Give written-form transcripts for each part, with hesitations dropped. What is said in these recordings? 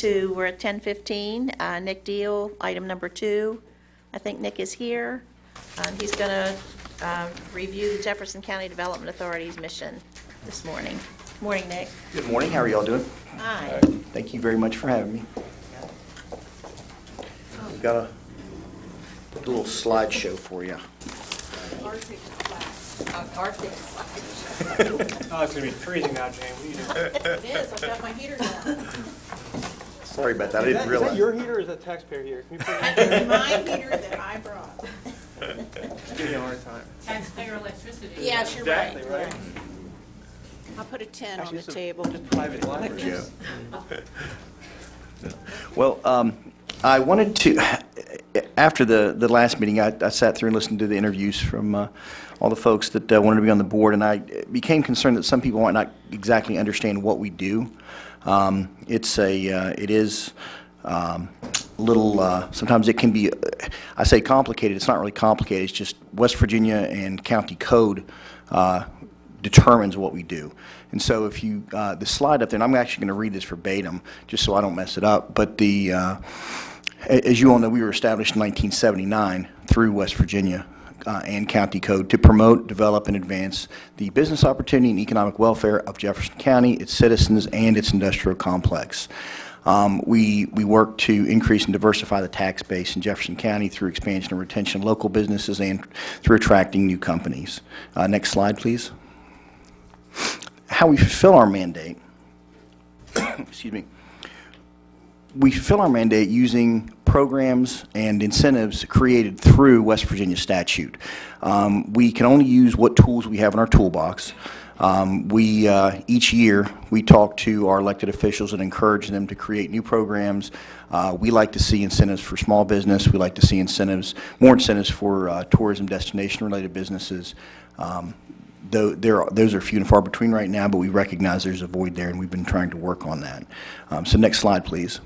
We're at 10:15. Nic Diehl, item number 2. I think Nick is here. He's going to review the Jefferson County Development Authority's mission this morning. Morning, Nick. Good morning. How are y'all doing? Hi. Thank you very much for having me. We've got a little slideshow for you. Arctic Oh, it's going to be freezing out, Jane. What are you doing? It is. I've got my heater down. Sorry about that. I didn't Is realize. that your heater or is that taxpayer heater? Can you put it It's my heater that I brought. give you a hard time? Taxpayer electricity. Yes, you're Exactly, right. right. I'll put a 10 Actually, on the it's table. Just private library. Well, I wanted to, after the last meeting, I sat through and listened to the interviews from all the folks that wanted to be on the board, and I became concerned that some people might not exactly understand what we do. It is a little, sometimes it can be, I say complicated, it's not really complicated, it's just West Virginia and county code determines what we do. And so if you, the slide up there, and I'm actually going to read this verbatim just so I don't mess it up, but as you all know, we were established in 1979 through West Virginia and county code to promote, develop, and advance the business opportunity and economic welfare of Jefferson County, its citizens, and its industrial complex. We work to increase and diversify the tax base in Jefferson County through expansion and retention of local businesses and through attracting new companies. Next slide, please. How we fulfill our mandate, excuse me, we fulfill our mandate using programs and incentives created through West Virginia statute. We can only use what tools we have in our toolbox. Each year, we talk to our elected officials and encourage them to create new programs. We like to see incentives for small business. We like to see more incentives for tourism destination-related businesses. Those are few and far between right now, but we recognize there's a void there, and we've been trying to work on that. So next slide, please.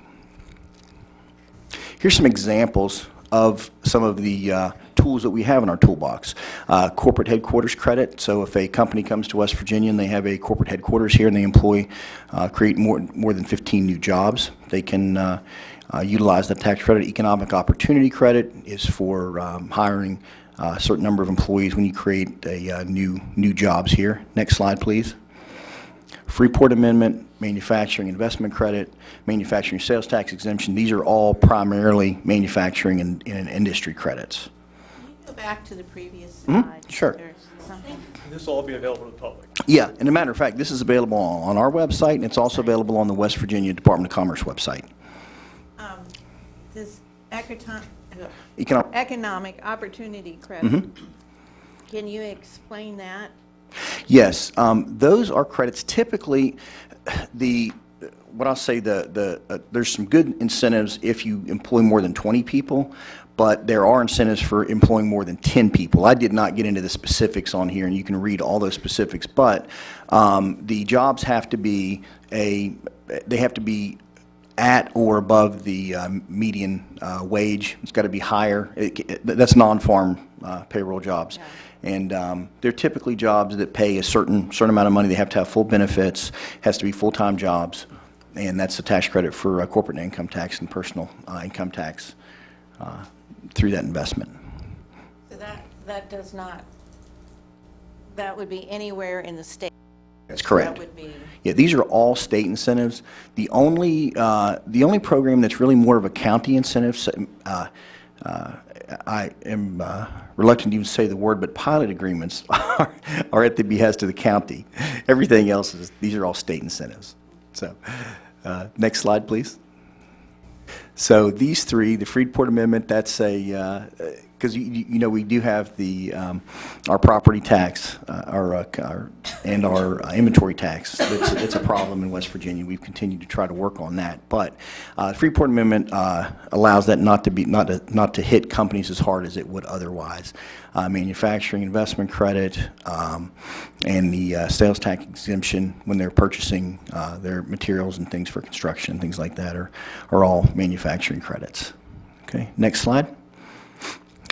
Here's some examples of some of the tools that we have in our toolbox. Corporate headquarters credit. So if a company comes to West Virginia and they have a corporate headquarters here and they create more than 15 new jobs, they can utilize the tax credit. Economic opportunity credit is for hiring a certain number of employees when you create a new jobs here. Next slide, please. Freeport Amendment, manufacturing investment credit, manufacturing sales tax exemption. These are all primarily manufacturing and industry credits. Can you go back to the previous slide? Sure. There's something. This will all be available to the public. Yeah, and a matter of fact, this is available on our website, and it's also available on the West Virginia Department of Commerce website. This Economic opportunity credit. Can you explain that? Yes, those are credits. Typically, there's some good incentives if you employ more than 20 people, but there are incentives for employing more than 10 people. I did not get into the specifics on here, and you can read all those specifics, but the jobs have to be at or above the median wage. It's got to be higher. That's non-farm payroll jobs. Yeah. And they're typically jobs that pay a certain amount of money. They have to have full benefits, has to be full-time jobs, and that's the tax credit for corporate income tax and personal income tax through that investment. So that would be anywhere in the state. That's correct. That would be. Yeah, these are all state incentives. The only program that's really more of a county incentive, I am reluctant to even say the word, but pilot agreements are at the behest of the county. Everything else these are all state incentives. So, next slide, please. So these three, the Freeport Amendment, that's because you know we do have our property tax, and our inventory tax. It's a problem in West Virginia. We've continued to try to work on that, but the Freeport Amendment allows that not to hit companies as hard as it would otherwise. Manufacturing investment credit and the sales tax exemption when they're purchasing their materials and things for construction, things like that, are all manufacturing credits. Okay, next slide.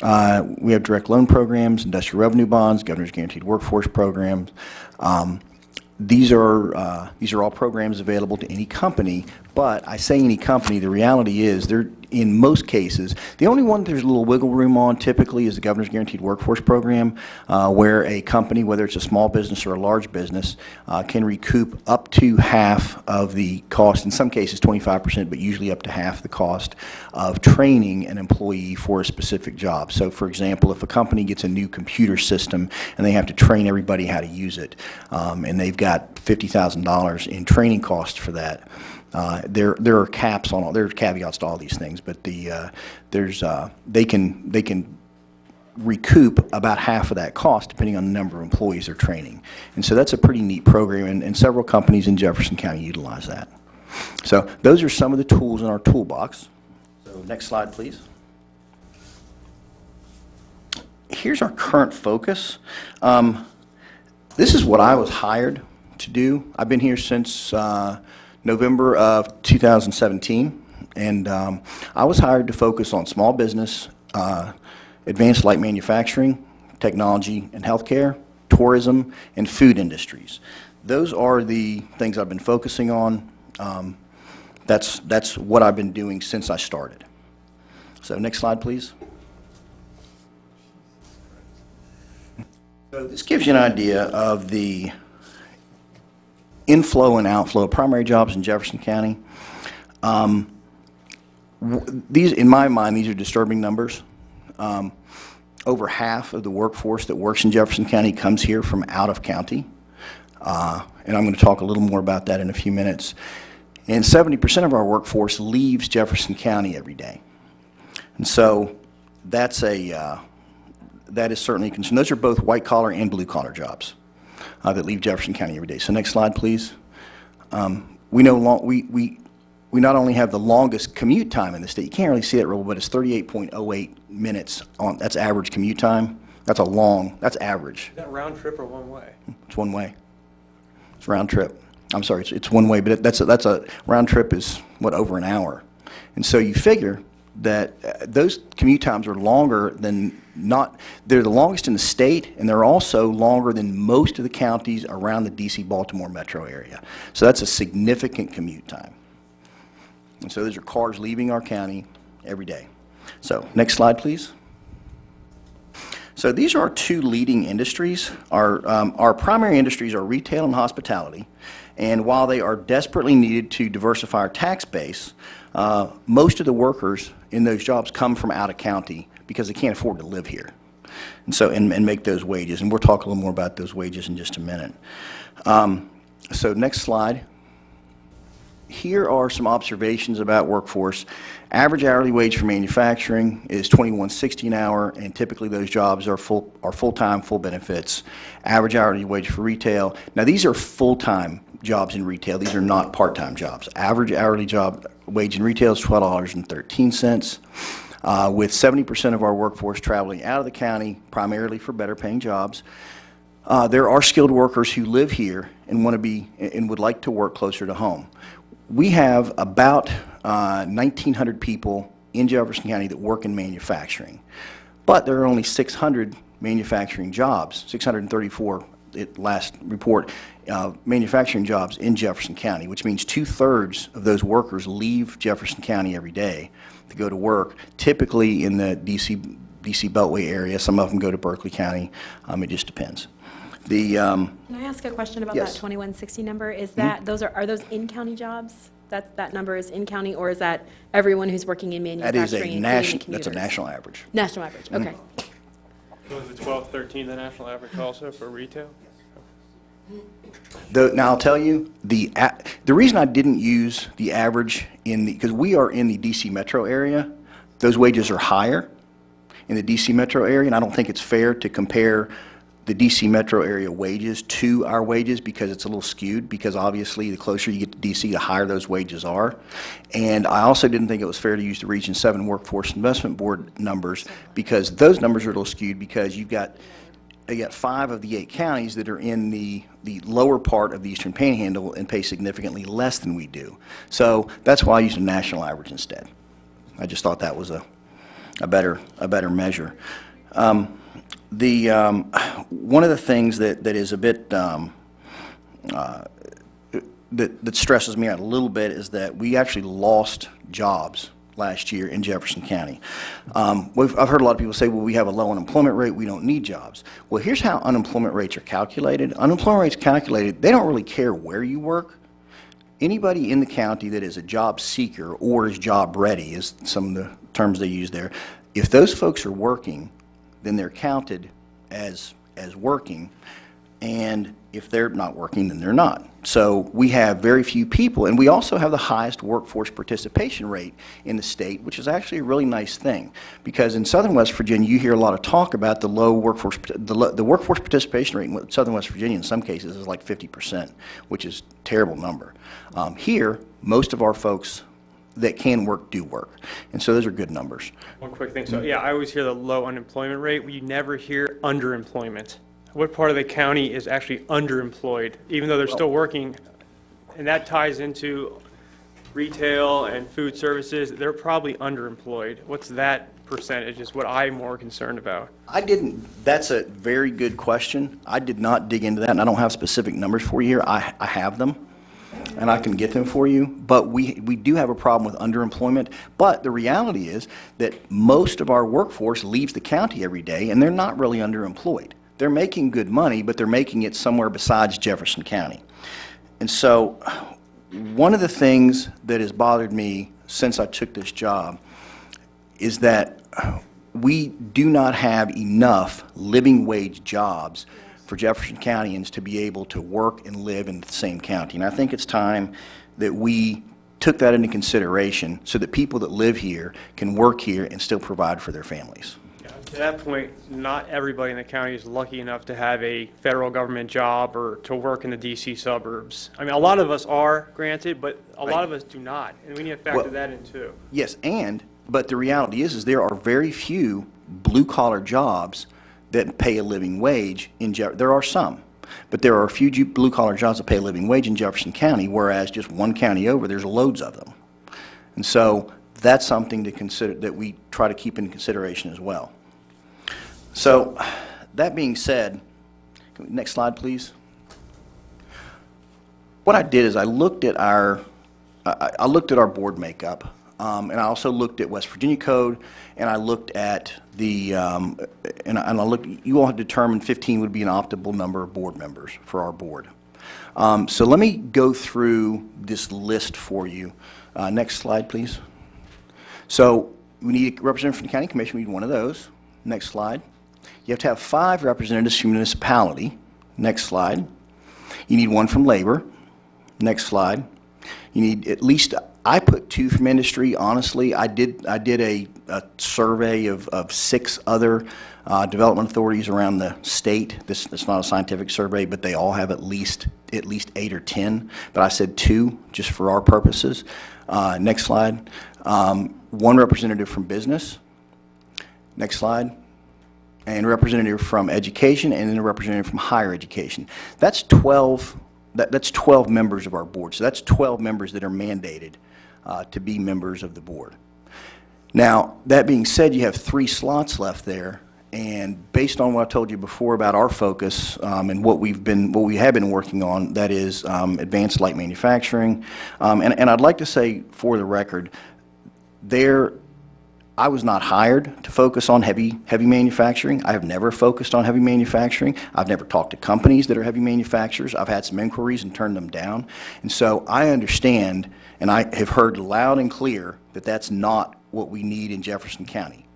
We have direct loan programs, industrial revenue bonds, governor's guaranteed workforce programs. these are all programs available to any company, but I say any company, the reality is they're, in most cases, the only one there's a little wiggle room on typically is the Governor's Guaranteed Workforce Program, where a company, whether it's a small business or a large business, can recoup up to half of the cost, in some cases 25%, but usually up to half the cost of training an employee for a specific job. So for example, if a company gets a new computer system and they have to train everybody how to use it, and they've got $50,000 in training costs for that, there are caps on all, there are caveats to all these things, but they can recoup about half of that cost depending on the number of employees they're training. And so that's a pretty neat program, and several companies in Jefferson County utilize that. So those are some of the tools in our toolbox. So next slide, please. Here's our current focus. This is what I was hired to do. I've been here since November of 2017, and I was hired to focus on small business, advanced light manufacturing, technology and healthcare, tourism, and food industries. Those are the things I've been focusing on. That's what I've been doing since I started. So next slide, please. So this gives you an idea of the inflow and outflow, primary jobs in Jefferson County. These, in my mind, these are disturbing numbers. Over half of the workforce that works in Jefferson County comes here from out of county. And I'm going to talk a little more about that in a few minutes. And 70% of our workforce leaves Jefferson County every day. And so that's that is certainly a concern. Those are both white-collar and blue-collar jobs that leave Jefferson County every day. So next slide, please. We not only have the longest commute time in the state. You can't really see it real, but it's 38.08 minutes on. That's average commute time. That's that's average. Is that round trip or one way? It's one way. It's round trip. I'm sorry, it's one way, but that's a round trip is what, over an hour. And so you figure that those commute times are longer than they're the longest in the state, and they're also longer than most of the counties around the DC-Baltimore metro area. So that's a significant commute time. And so those are cars leaving our county every day. So next slide, please. So these are our two leading industries. Our primary industries are retail and hospitality. And while they are desperately needed to diversify our tax base, most of the workers in those jobs come from out of county because they can't afford to live here, and so and make those wages. And we'll talk a little more about those wages in just a minute. So next slide. Here are some observations about workforce. Average hourly wage for manufacturing is $21.60 an hour, and typically those jobs are full-time, full benefits. Average hourly wage for retail. Now these are full-time jobs in retail. These are not part-time jobs. Average hourly job wage in retail is $12.13. With 70% of our workforce traveling out of the county, primarily for better-paying jobs. There are skilled workers who live here and would like to work closer to home. We have about 1,900 people in Jefferson County that work in manufacturing, but there are only 600 manufacturing jobs, 634 at last report, manufacturing jobs in Jefferson County, which means 2/3 of those workers leave Jefferson County every day to go to work, typically in the DC Beltway area. Some of them go to Berkeley County. It just depends. Can I ask a question about Yes. that 2160 number? Is that are those in-county jobs? That number is in-county, or is that everyone who's working in That is manufacturing, a including that's a commuters? national average. National average, okay. So is the 12.13 the national average also for retail? Now I'll tell you, the reason I didn't use the average because we are in the DC metro area, those wages are higher in the DC metro area, and I don't think it's fair to compare the DC metro area wages to our wages because it's a little skewed, because obviously the closer you get to DC, the higher those wages are. And I also didn't think it was fair to use the Region 7 Workforce Investment Board numbers, because those numbers are a little skewed because you got 5 of the 8 counties that are in the lower part of the Eastern Panhandle and pay significantly less than we do. So that's why I used a national average instead. I just thought that was a better measure. One of the things that is a bit that stresses me out a little bit is that we actually lost jobs last year in Jefferson County. I've heard a lot of people say, well, we have a low unemployment rate, we don't need jobs. Well, here's how unemployment rates are calculated. Unemployment rates calculated, they don't really care where you work. Anybody in the county that is a job seeker or is job ready, is some of the terms they use there, if those folks are working, then they're counted as working, and if they're not working, then they're not. So we have very few people, and we also have the highest workforce participation rate in the state, which is actually a really nice thing, because in southern West Virginia, you hear a lot of talk about the low workforce, the workforce participation rate in southern West Virginia in some cases is like 50%, which is a terrible number. Here, most of our folks that can work do work, and so those are good numbers. One quick thing. So, yeah, I always hear the low unemployment rate. You never hear underemployment. What part of the county is actually underemployed, even though they're still working? And that ties into retail and food services. They're probably underemployed. What's that percentage is what I'm more concerned about. That's a very good question. I did not dig into that, and I don't have specific numbers for you here. I have them, and I can get them for you, but we do have a problem with underemployment. But the reality is that most of our workforce leaves the county every day, and they're not really underemployed. They're making good money, but they're making it somewhere besides Jefferson County. And so one of the things that has bothered me since I took this job is that we do not have enough living wage jobs for Jefferson Countyans to be able to work and live in the same county. And I think it's time that we took that into consideration so that people that live here can work here and still provide for their families. To that point, not everybody in the county is lucky enough to have a federal government job or to work in the D.C. suburbs. I mean, a lot of us are, granted, but a lot of us do not, and we need to factor that in too. Yes, but the reality is there are very few blue-collar jobs that pay a living wage in Jefferson. There are some, but there are a few blue-collar jobs that pay a living wage in Jefferson County, whereas just one county over, there's loads of them. And so that's something to consider, that we try to keep in consideration as well. So, that being said, next slide, please. What I did is I looked at our board makeup, and I also looked at West Virginia Code, and I looked at the you all had determined 15 would be an optimal number of board members for our board. So let me go through this list for you. Next slide, please. So we need a representative from the county commission. We need one of those. Next slide. You have to have 5 representatives from municipality. Next slide. You need 1 from labor. Next slide. You need at least, I put 2 from industry. Honestly, I did a survey of 6 other development authorities around the state. It's not a scientific survey, but they all have at least 8 or 10. But I said 2 just for our purposes. Next slide. 1 representative from business. Next slide. And a representative from education, and then a representative from higher education. That's 12. That's 12 members of our board. So that's 12 members that are mandated to be members of the board. Now, that being said, you have 3 slots left there, and based on what I told you before about our focus and what we have been working on, that is advanced light manufacturing. And I'd like to say, for the record, I was not hired to focus on heavy manufacturing. I have never focused on heavy manufacturing. I've never talked to companies that are heavy manufacturers. I've had some inquiries and turned them down. And so I understand, and I have heard loud and clear that that's not what we need in Jefferson County.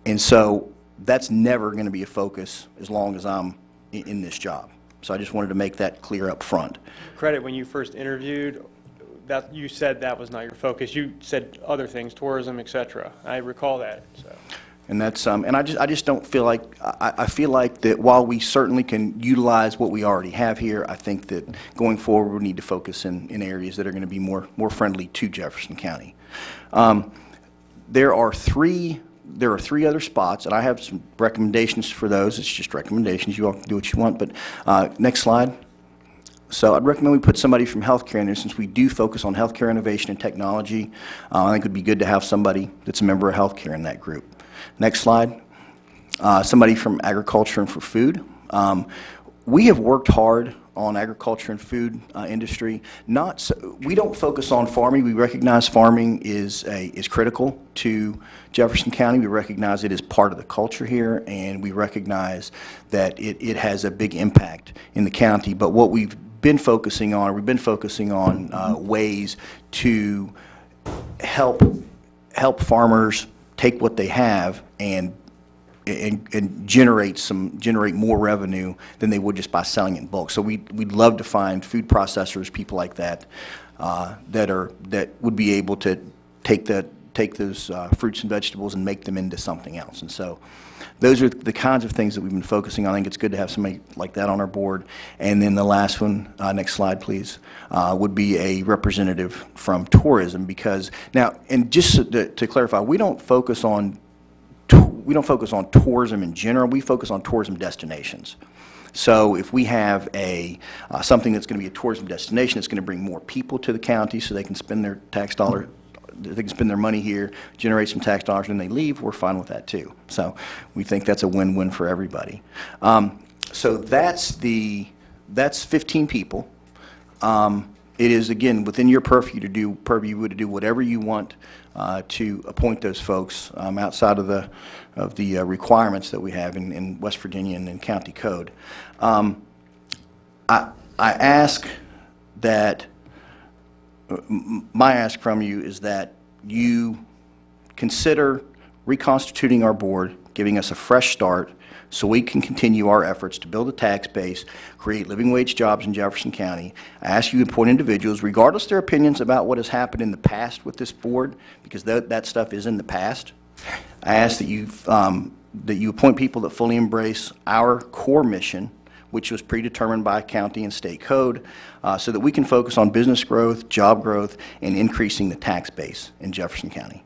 And so that's never going to be a focus as long as I'm in this job. So I just wanted to make that clear up front. Credit, when you first interviewed, that you said that was not your focus. You said other things, tourism, etc. I recall that. So. And that's and I just don't feel like I feel like that while we certainly can utilize what we already have here, I think that going forward we need to focus in areas that are going to be more friendly to Jefferson County. There are three other spots, and I have some recommendations for those. It's just recommendations. You all can do what you want. But next slide. So I'd recommend we put somebody from healthcare in there, since we do focus on healthcare innovation and technology. I think it would be good to have somebody that's a member of healthcare in that group. Next slide. Somebody from agriculture and for food. We have worked hard on agriculture and food industry. Not so, we don't focus on farming. We recognize farming is critical to Jefferson County. We recognize it is part of the culture here, and we recognize that it has a big impact in the county. But what we've been focusing on ways to help farmers take what they have and generate more revenue than they would just by selling it in bulk. So we'd love to find food processors, people like that, that would be able to take those fruits and vegetables and make them into something else. And so those are the kinds of things that we've been focusing on. I think it's good to have somebody like that on our board. And then the last one, next slide, please, would be a representative from tourism, because now, and just to clarify, we don't focus on tourism in general. We focus on tourism destinations. So if we have something that's going to be a tourism destination, it's going to bring more people to the county so they can spend their tax dollar. They can spend their money here, generate some tax dollars, and they leave. We're fine with that too. So we think that's a win-win for everybody. So that's 15 people. It is, again, within your purview to do whatever you want to appoint those folks outside of the requirements that we have in West Virginia and in county code. I ask that. My ask from you is that you consider reconstituting our board, giving us a fresh start so we can continue our efforts to build a tax base, create living wage jobs in Jefferson County. I ask you to appoint individuals, regardless of their opinions about what has happened in the past with this board, because that stuff is in the past. I ask that you appoint people that fully embrace our core mission, which was predetermined by county and state code, so that we can focus on business growth, job growth, and increasing the tax base in Jefferson County.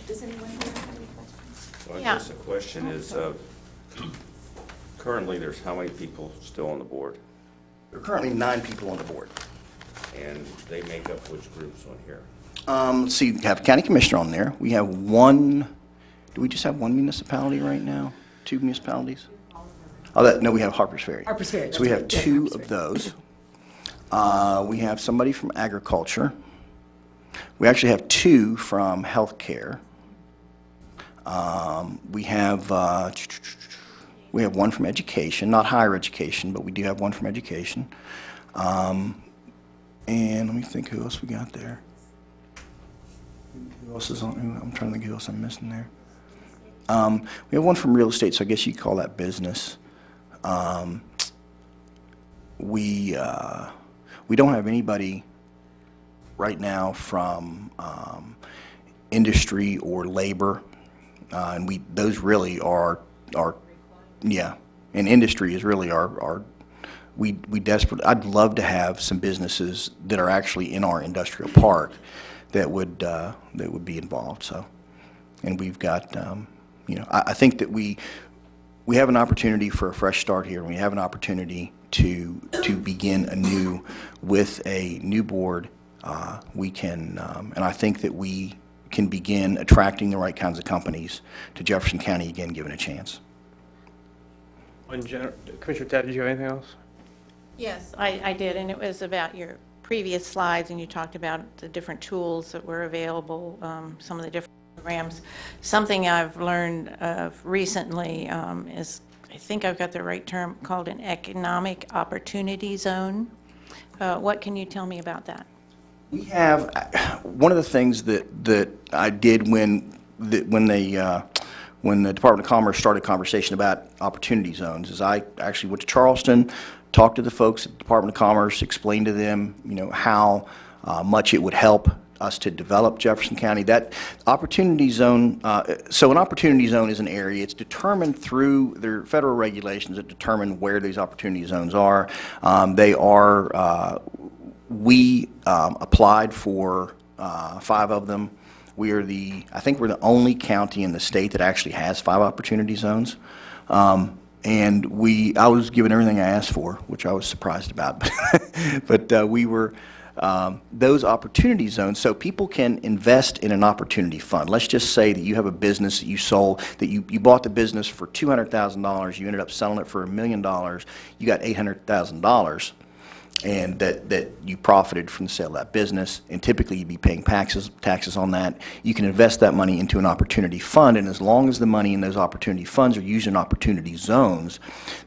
Does anyone have any questions? Well, I Yeah. guess the question is, currently, there's how many people still on the board? There are currently 9 people on the board. And they make up which groups on here? Let's see, we have county commissioner on there. We have one, do we just have one municipality right now? 2 municipalities? Oh, no, we have Harper's Ferry. Harper's Ferry, So we that's have right. 2 Harper's of Ferry. those. We have somebody from agriculture. We actually have 2 from healthcare. We have one from education, not higher education, but we do have one from education. And let me think who else we got there. Who else is on? I'm trying to think who else I'm missing there. We have one from real estate, so I guess you could call that business. We don't have anybody right now from industry or labor, and those really are yeah. And industry is really we desperately. I'd love to have some businesses that are actually in our industrial park that would be involved. So, and we've got. I think that we have an opportunity for a fresh start here, and we have an opportunity to begin anew with a new board. We can, and I think that we can begin attracting the right kinds of companies to Jefferson County again, given a chance. Commissioner Ted, did you have anything else? Yes, I did, and it was about your previous slides, and you talked about the different tools that were available, some of the different programs. Something I've learned of recently is, I think I've got the right term, called an economic opportunity zone. What can you tell me about that? We have one of the things that I did when the Department of Commerce started a conversation about opportunity zones is I actually went to Charleston, talked to the folks at the Department of Commerce, explained to them, how much it would help us to develop Jefferson County. That opportunity zone, so an opportunity zone is an area, it's determined through their federal regulations that determine where these opportunity zones are. We applied for 5 of them. I think we're the only county in the state that actually has 5 opportunity zones. And I was given everything I asked for, which I was surprised about. But we were those opportunity zones, so people can invest in an opportunity fund. Let's just say that you have a business that you sold, that you bought the business for $200,000, you ended up selling it for $1 million, you got $800,000, and that you profited from the sale of that business, and typically you'd be paying taxes on that. You can invest that money into an opportunity fund, and as long as the money in those opportunity funds are used in opportunity zones,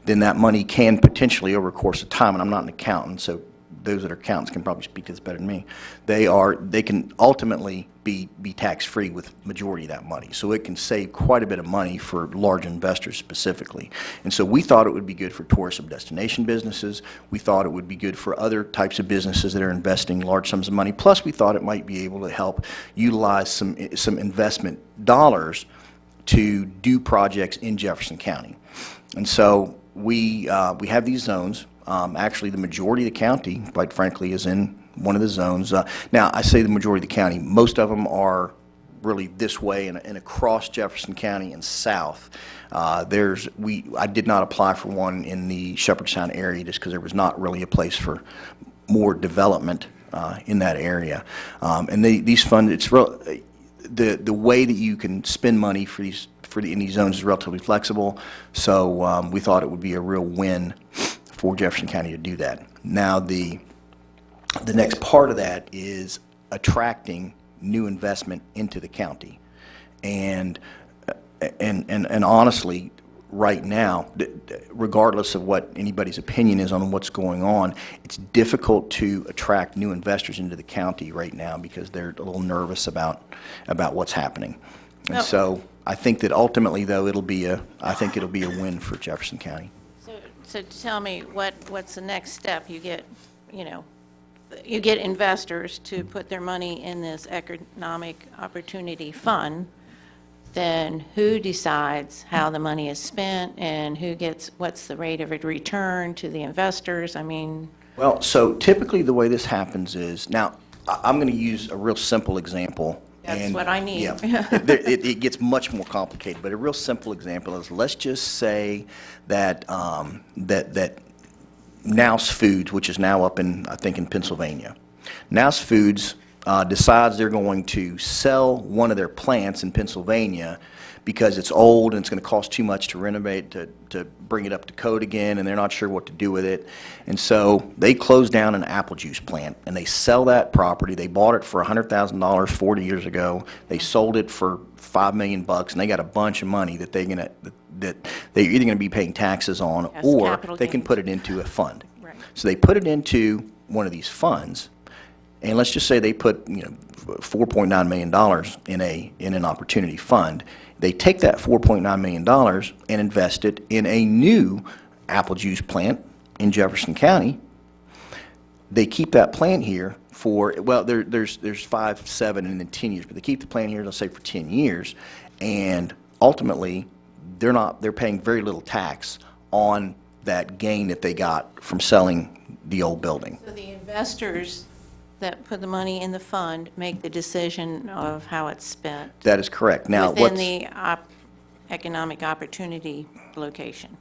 then that money can potentially, over the course of time, and I'm not an accountant, so those that are accountants can probably speak to this better than me, they can ultimately be tax-free with majority of that money. So it can save quite a bit of money for large investors specifically. And so we thought it would be good for tourism destination businesses. We thought it would be good for other types of businesses that are investing large sums of money. Plus, we thought it might be able to help utilize some investment dollars to do projects in Jefferson County. And so we have these zones. Actually, the majority of the county, quite frankly, is in one of the zones. Now, I say the majority of the county. Most of them are really this way and across Jefferson County and south. I did not apply for one in the Shepherdstown area just because there was not really a place for more development in that area. And these funds, it's the way that you can spend money in these zones is relatively flexible. So we thought it would be a real win for Jefferson County to do that. Now the next part of that is attracting new investment into the county, and honestly, right now, regardless of what anybody's opinion is on what's going on, it's difficult to attract new investors into the county right now because they're a little nervous about what's happening. And so I think that ultimately, though, I think it'll be a win for Jefferson County. So tell me, what's the next step? You get investors to put their money in this economic opportunity fund. Then who decides how the money is spent and what's the rate of return to the investors? I mean. Well, so typically the way this happens is, now I'm going to use a real simple example. That's what I need. Yeah, it gets much more complicated, but a real simple example is, let's just say that that Nouse Foods, which is now up in, I think, in Pennsylvania, Nouse Foods decides they're going to sell one of their plants in Pennsylvania because it's old and it's going to cost too much to renovate, to bring it up to code again, and they're not sure what to do with it. And so they close down an apple juice plant, and they sell that property. They bought it for $100,000 40 years ago. They sold it for $5 million, and they got a bunch of money that they're either going to be paying taxes on, Yes, or capital they can gains. put it into a fund. Right. So they put it into one of these funds, and let's just say they put $4.9 million in an opportunity fund. They take that $4.9 million and invest it in a new apple juice plant in Jefferson County. They keep that plant here for, well, there's 5, 7, and then 10 years, but they keep the plant here, let's say, for 10 years, and ultimately they're paying very little tax on that gain that they got from selling the old building. So the investors that put the money in the fund make the decision of how it's spent That is correct. Now, within the economic opportunity location.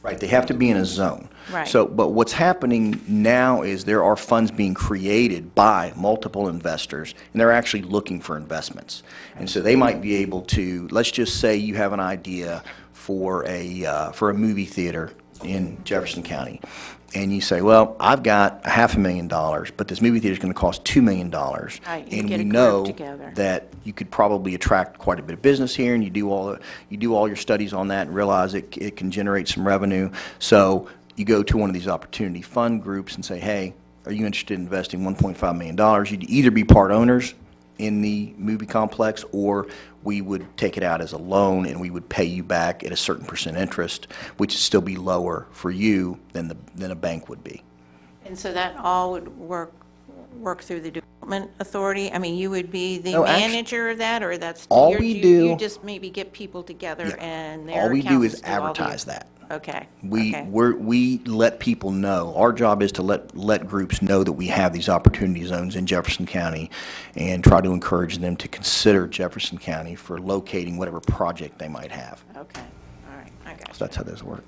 right, they have to be in a zone. Right. So, but what's happening now is there are funds being created by multiple investors, and they're actually looking for investments. And so they might be able to, let's just say you have an idea for a movie theater in Jefferson County, and you say, well, I've got $500,000, but this movie theater is going to cost $2 million. Right, you And get we a group know together. that you could probably attract quite a bit of business here, and you do all your studies on that and realize it can generate some revenue. So you go to one of these opportunity fund groups and say, hey, are you interested in investing $1.5 million? You'd either be part owners in the movie complex, or we would take it out as a loan and we would pay you back at a certain % interest, which would still be lower for you than a bank would be. And so that all would work through the development authority? I mean, you would be the No, manager of that, or that's? All you're- we you- do- You just maybe get people together Yeah. and their All we do is accountants do all the- advertise that. Okay. We okay. let people know. Our job is to let groups know that we have these opportunity zones in Jefferson County, and try to encourage them to consider Jefferson County for locating whatever project they might have. Okay, all right, I got So you. that's how those work.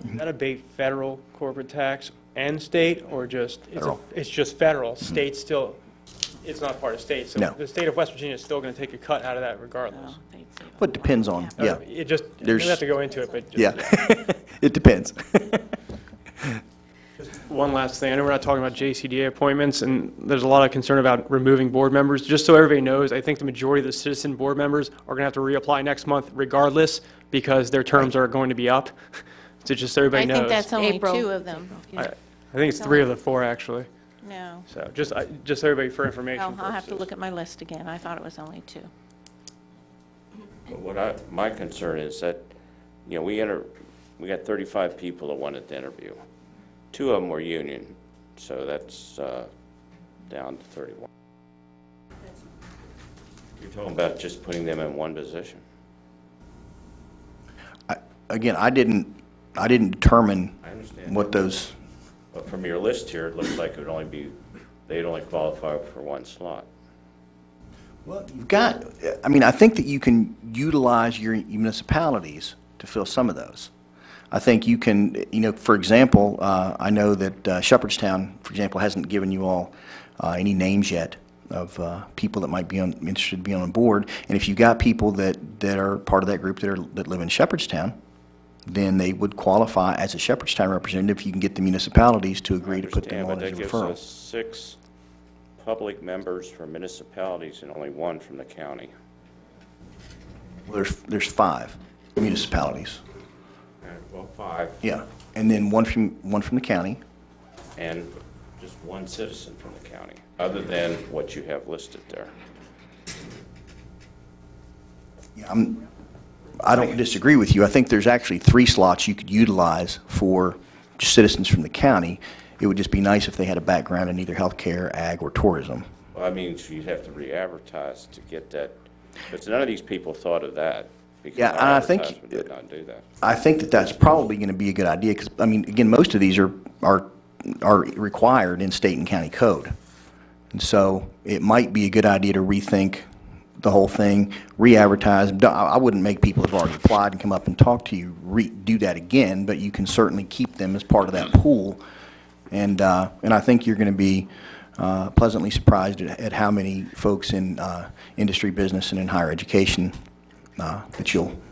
Does that abate federal corporate tax, and state, or just, Federal. it's just federal? State still, it's not part of state, so No. the state of West Virginia is still going to take a cut out of that regardless. But it depends on, yeah, It just, we There's- don't have to go into it, but just, yeah. It depends. One last thing, I know we're not talking about JCDA appointments, and there's a lot of concern about removing board members. Just so everybody knows, I think the majority of the citizen board members are going to have to reapply next month regardless, because their terms are going to be up. So just so everybody I knows. think that's only April. 2 of them. I think it's 3 of the 4, actually. No. So just everybody for information Well, I'll have to purposes. look at my list again. I thought it was only 2. But my concern is that, you know, we got 35 people that wanted to interview. 2 of them were union, so that's down to 31. You're talking about just putting them in one position. Again, I didn't determine I understand. what those, But from your list here, it looks like it would only be, they'd only qualify for 1 slot. well, you've got, I mean, I think that you can utilize your municipalities to fill some of those. I think you can, you know, for example, I know that Shepherdstown, for example, hasn't given you all any names yet of people that might be interested in being on board. And if you've got people that are part of that group that live in Shepherdstown, then they would qualify as a Shepherdstown representative if you can get the municipalities to agree to put them on as a But that gives referral. us 6 public members from municipalities and only 1 from the county. Well, there's 5 municipalities. Well, 5, Yeah, and then one from the county. and just 1 citizen from the county, other than what you have listed there. Yeah, I don't disagree with you. I think there's actually 3 slots you could utilize for just citizens from the county. It would just be nice if they had a background in either healthcare, ag, or tourism. Well, I mean, you'd have to re-advertise to get that, but none of these people thought of that. Because Yeah, our and I think- advertisement did not do that. I think that that's probably going to be a good idea because, I mean, again, most of these are required in state and county code. And so it might be a good idea to rethink the whole thing, re-advertise. I wouldn't make people who've already applied and come up and talk to you do that again, but you can certainly keep them as part of that pool. And I think you're going to be pleasantly surprised at how many folks in industry, business, and in higher education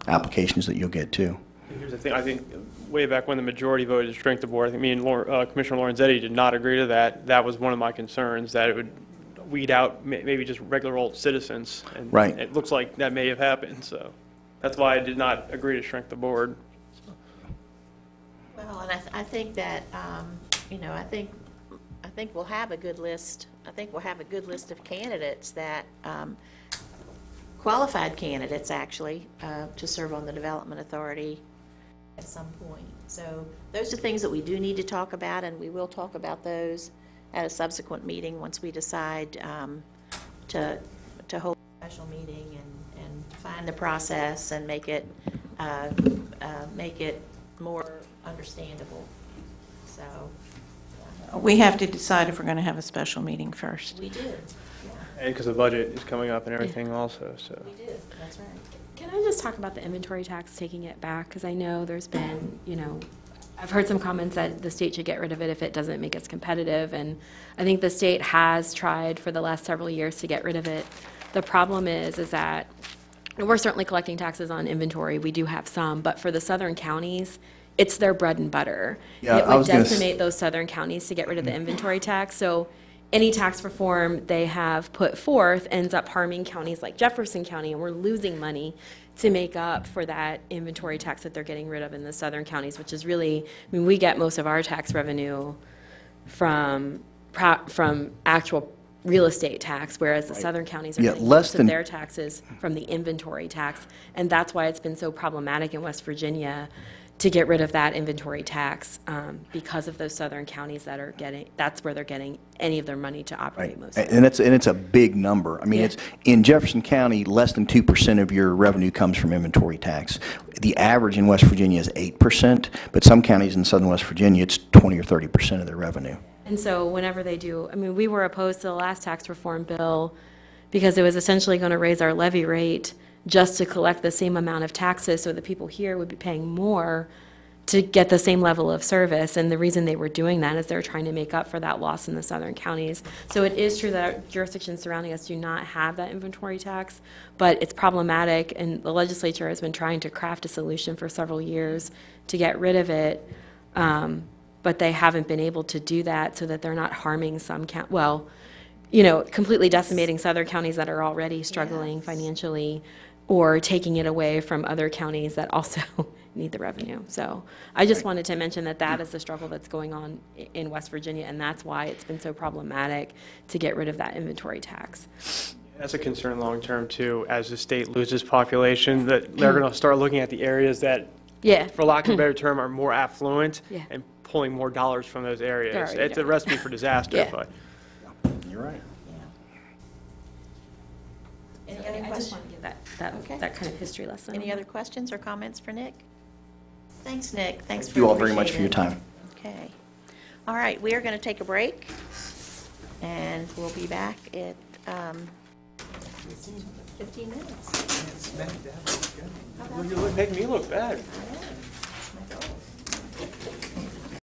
applications that you'll get too. Here's the thing, I think way back when the majority voted to shrink the board, I think me and Commissioner Lorenzetti did not agree to that. That was one of my concerns, that it would weed out maybe just regular old citizens. And Right. it looks like that may have happened, so that's why I did not agree to shrink the board. Well, and I think that, you know, I think we'll have a good list. I think we'll have a good list of candidates that, qualified candidates, actually, to serve on the Development Authority at some point. So those are things that we do need to talk about, and we will talk about those at a subsequent meeting once we decide to hold a special meeting and find the process and make it more understandable. So We have to decide if we're going to have a special meeting first. we do, And because the budget is coming up and everything also, so. we do, that's right. Can I just talk about the inventory tax, taking it back? Because I know there's been, you know, I've heard some comments that the state should get rid of it if it doesn't make us competitive, and I think the state has tried for the last several years to get rid of it. The problem is that, and we're certainly collecting taxes on inventory, we do have some, but for the southern counties, it's their bread and butter. Yeah, It I would was gonna decimate those southern counties to get rid of the inventory tax, so any tax reform they have put forth ends up harming counties like Jefferson County, and we're losing money to make up for that inventory tax that they're getting rid of in the southern counties, which is really, I mean, we get most of our tax revenue from actual real estate tax, whereas the southern counties are Yeah, getting less most of than- their taxes from the inventory tax. And that's why it's been so problematic in West Virginia to get rid of that inventory tax, because of those southern counties that are getting, that's where they're getting any of their money to operate Right, most of it. and it's a big number. I mean, Yeah. it's, in Jefferson County, less than 2% of your revenue comes from inventory tax. The average in West Virginia is 8%, but some counties in southern West Virginia, it's 20 or 30% of their revenue. And so whenever they do, I mean, we were opposed to the last tax reform bill because it was essentially going to raise our levy rate just to collect the same amount of taxes, so the people here would be paying more to get the same level of service. And the reason they were doing that is they're trying to make up for that loss in the southern counties. So it is true that our jurisdictions surrounding us do not have that inventory tax, but it's problematic, and the legislature has been trying to craft a solution for several years to get rid of it, but they haven't been able to do that so that they're not harming some completely decimating southern counties that are already struggling financially, or taking it away from other counties that also need the revenue. So I just wanted to mention that that is the struggle that's going on in West Virginia, and that's why it's been so problematic to get rid of that inventory tax. That's a concern long-term, too, as the state loses population, that they're going to start looking at the areas that, Yeah. for lack of a better term, are more affluent Yeah. and pulling more dollars from those areas. Alright, It's yeah. a recipe for disaster, Yeah. but. You're right. Any other I just questions? want to give Okay. that kind of history lesson. Any other questions or comments for Nick? Thanks, Nick. Thanks Thank for you all very much for appreciate your it. time. Okay. All right, we are going to take a break, and we'll be back at 15 minutes. You're making me look bad.